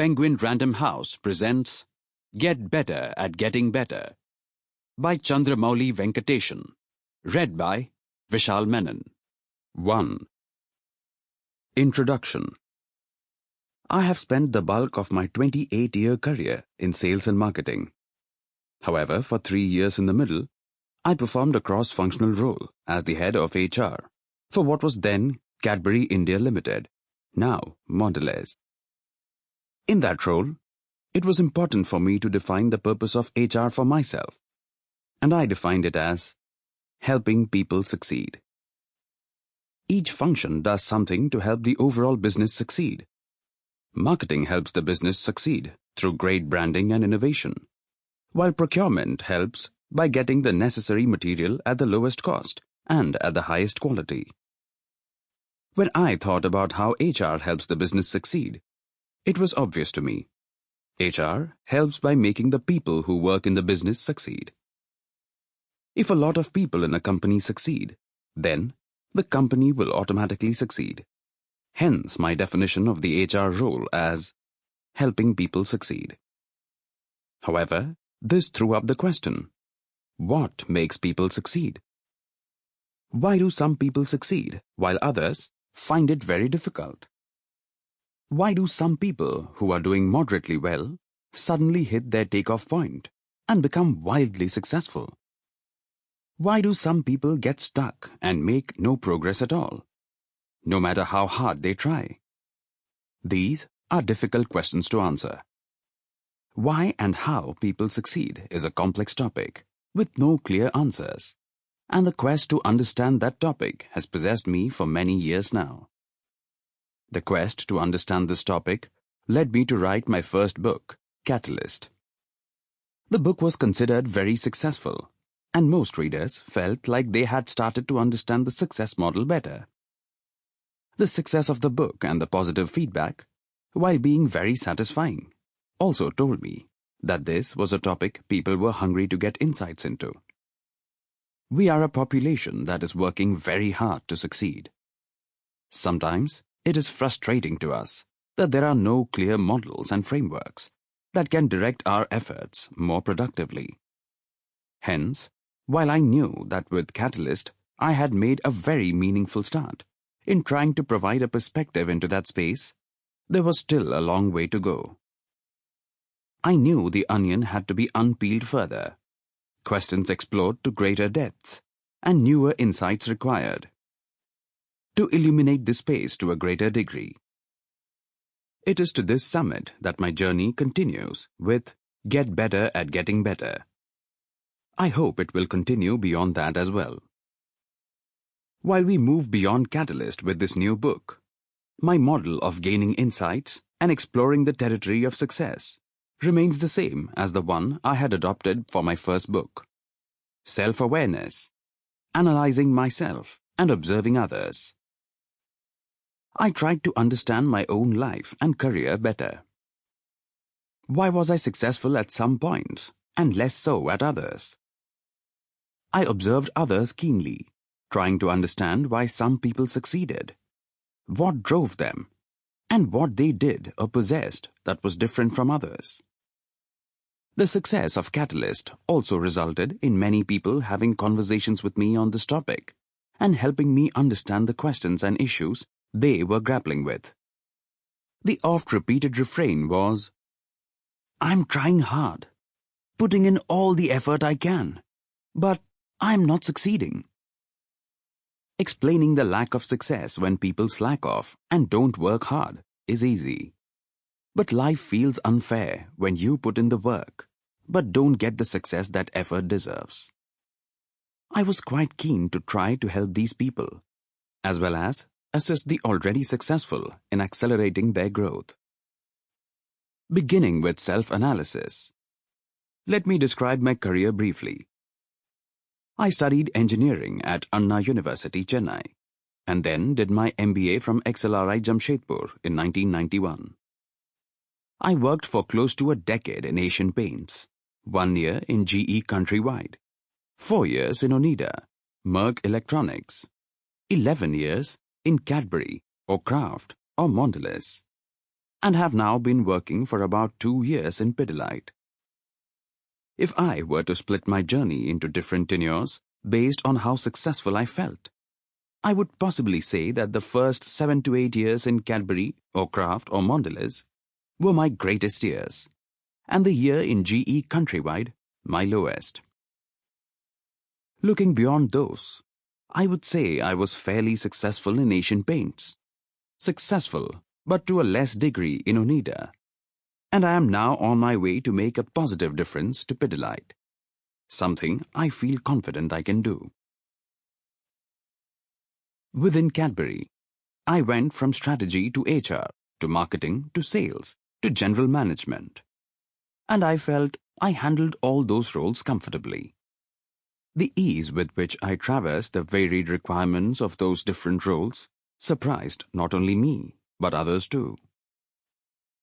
Penguin Random House presents Get Better at Getting Better by Chandramouli Venkatesan. Read by Vishal Menon. 1. Introduction. I have spent the bulk of my 28-year career in sales and marketing. However, for 3 years in the middle, I performed a cross-functional role as the head of HR for what was then Cadbury India Limited, now Mondelez. In that role, it was important for me to define the purpose of HR for myself, and I defined it as helping people succeed. Each function does something to help the overall business succeed. Marketing helps the business succeed through great branding and innovation, while procurement helps by getting the necessary material at the lowest cost and at the highest quality. When I thought about how HR helps the business succeed, it was obvious to me. HR helps by making the people who work in the business succeed. If a lot of people in a company succeed, then the company will automatically succeed. Hence my definition of the HR role as helping people succeed. However, this threw up the question, what makes people succeed? Why do some people succeed while others find it very difficult? Why do some people who are doing moderately well suddenly hit their takeoff point and become wildly successful? Why do some people get stuck and make no progress at all, no matter how hard they try? These are difficult questions to answer. Why and how people succeed is a complex topic with no clear answers, and the quest to understand that topic has possessed me for many years now. The quest to understand this topic led me to write my first book, Catalyst. The book was considered very successful, and most readers felt like they had started to understand the success model better. The success of the book and the positive feedback, while being very satisfying, also told me that this was a topic people were hungry to get insights into. We are a population that is working very hard to succeed. Sometimes it is frustrating to us that there are no clear models and frameworks that can direct our efforts more productively. Hence, while I knew that with Catalyst I had made a very meaningful start in trying to provide a perspective into that space, there was still a long way to go. I knew the onion had to be unpeeled further, questions explored to greater depths, and newer insights required to illuminate the space to a greater degree. It is to this summit that my journey continues with Get Better at Getting Better. I hope it will continue beyond that as well. While we move beyond Catalyst with this new book, my model of gaining insights and exploring the territory of success remains the same as the one I had adopted for my first book. Self-awareness, analyzing myself and observing others. I tried to understand my own life and career better. Why was I successful at some points and less so at others? I observed others keenly, trying to understand why some people succeeded, what drove them, and what they did or possessed that was different from others. The success of Catalyst also resulted in many people having conversations with me on this topic and helping me understand the questions and issues they were grappling with. The oft-repeated refrain was, "I'm trying hard, putting in all the effort I can, but I'm not succeeding." Explaining the lack of success when people slack off and don't work hard is easy. But life feels unfair when you put in the work, but don't get the success that effort deserves. I was quite keen to try to help these people, as well as assist the already successful in accelerating their growth. Beginning with self-analysis, let me describe my career briefly. I studied engineering at Anna University, Chennai, and then did my MBA from XLRI Jamshedpur in 1991. I worked for close to a decade in Asian Paints, 1 year in GE Countrywide, 4 years in Oneida, Merck Electronics, 11 years in Cadbury or Kraft or Mondelez. and have now been working for about 2 years in Pidilite. If I were to split my journey into different tenures based on how successful I felt, I would possibly say that the first 7 to 8 years in Cadbury or Kraft or Mondelez were my greatest years, and the year in GE Countrywide my lowest. Looking beyond those, I would say I was fairly successful in Asian Paints. Successful, but to a less degree in Oneida. And I am now on my way to make a positive difference to Pidilite. Something I feel confident I can do. Within Cadbury, I went from strategy to HR, to marketing, to sales, to general management. And I felt I handled all those roles comfortably. The ease with which I traversed the varied requirements of those different roles surprised not only me, but others too.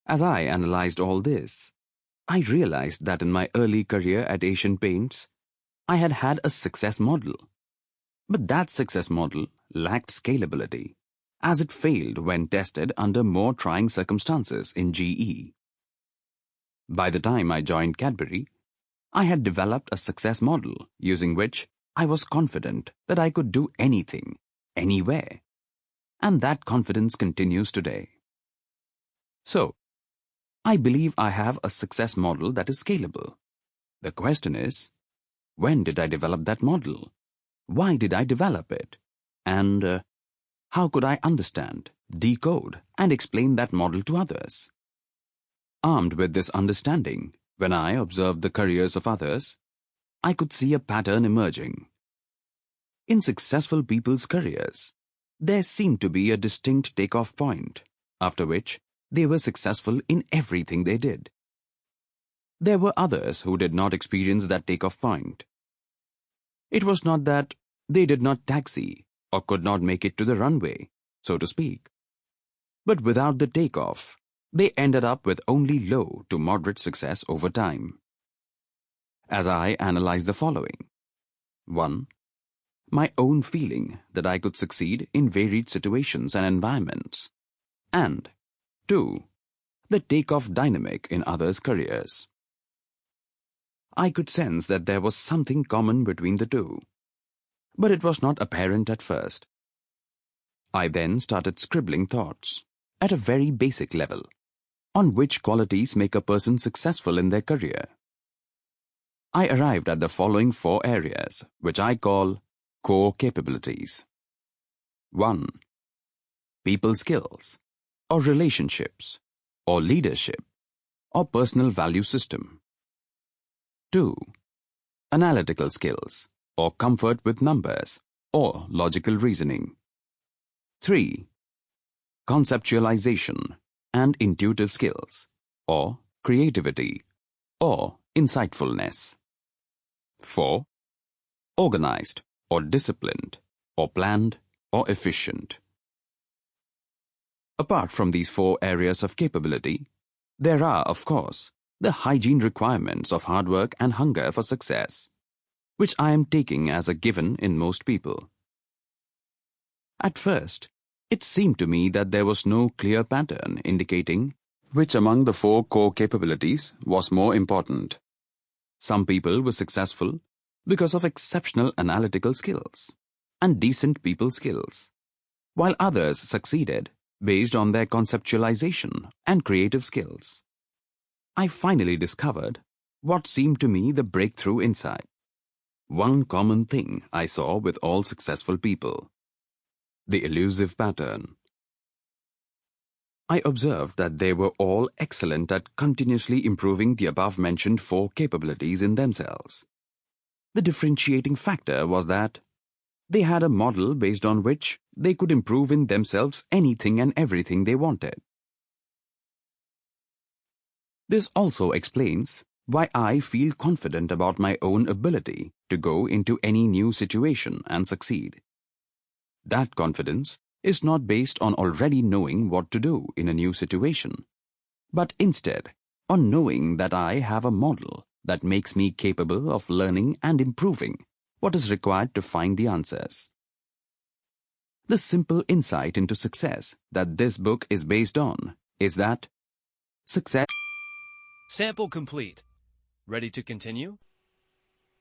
As I analyzed all this, I realized that in my early career at Asian Paints, I had had a success model. But that success model lacked scalability, as it failed when tested under more trying circumstances in GE. By the time I joined Cadbury, I had developed a success model using which I was confident that I could do anything, anywhere. And that confidence continues today. So, I believe I have a success model that is scalable. The question is, when did I develop that model? Why did I develop it? And how could I understand, decode, and explain that model to others? Armed with this understanding, when I observed the careers of others, I could see a pattern emerging. In successful people's careers, there seemed to be a distinct takeoff point, after which they were successful in everything they did. There were others who did not experience that takeoff point. It was not that they did not taxi or could not make it to the runway, so to speak. But without the takeoff, they ended up with only low to moderate success over time. As I analyze the following: 1. My own feeling that I could succeed in varied situations and environments. And 2. The takeoff dynamic in others' careers. I could sense that there was something common between the two, but it was not apparent at first. I then started scribbling thoughts, at a very basic level, on which qualities make a person successful in their career. I arrived at the following 4 areas, which I call core capabilities. 1. People skills, or relationships, or leadership, or personal value system. 2. Analytical skills, or comfort with numbers, or logical reasoning. 3. Conceptualization and intuitive skills, or creativity, or insightfulness. 4. Organized, or disciplined, or planned, or efficient. Apart from these 4 areas of capability, there are, of course, the hygiene requirements of hard work and hunger for success, which I am taking as a given in most people. At first, it seemed to me that there was no clear pattern indicating which among the 4 core capabilities was more important. Some people were successful because of exceptional analytical skills and decent people skills, while others succeeded based on their conceptualization and creative skills. I finally discovered what seemed to me the breakthrough insight. One common thing I saw with all successful people: the elusive pattern. I observed that they were all excellent at continuously improving the above-mentioned 4 capabilities in themselves. The differentiating factor was that they had a model based on which they could improve in themselves anything and everything they wanted. This also explains why I feel confident about my own ability to go into any new situation and succeed. That confidence is not based on already knowing what to do in a new situation, but instead on knowing that I have a model that makes me capable of learning and improving what is required to find the answers. The simple insight into success that this book is based on is that success. Sample complete. Ready to continue?